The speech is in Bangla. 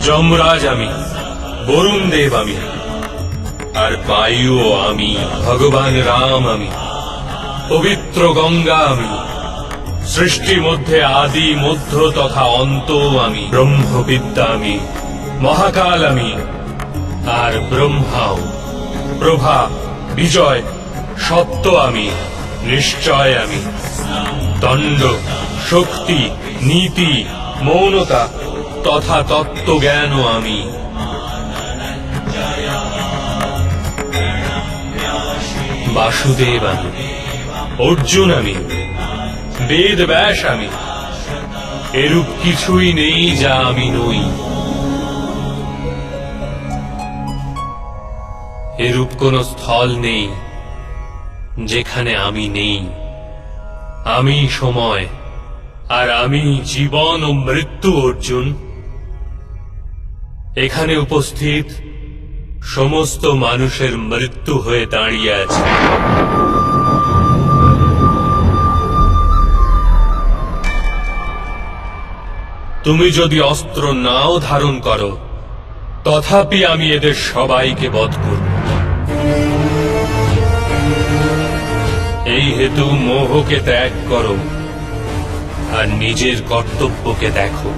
যমরাজ আমি, বরুণ দেব আমি, আর বায়ুও আমি, ভগবান রাম আমি, পবিত্র গঙ্গা আমি, সৃষ্টির মধ্যে আদি মধ্য তথা অন্ত আমি, ব্রহ্মবিদ্যা আমি, মহাকাল আমি, আর ব্রহ্মাও। প্রভা, বিজয়, সত্য আমি, নিশ্চয় আমি, দণ্ড, শক্তি, নীতি, মৌনতা তথা তত্ত্বজ্ঞানও আমি। বাসুদেব আমি, অর্জুন আমি, বেদ ব্যাস আমি, এরূপ কিছুই নেই যা আমি নই। এরূপ কোন স্থল নেই যেখানে আমি নেই। আমি সময়, আর আমি জীবন ও মৃত্যু। অর্জুন, এখানে উপস্থিত সমস্ত মানুষের মৃত্যু হয়ে দাঁড়িয়ে আছে। তুমি যদি অস্ত্র নাও ধারণ করো, তথাপি আমি এদের সবাইকে বধ করব। এই হেতু মোহকে ত্যাগ করো আর নিজের কর্তব্যকে দেখো।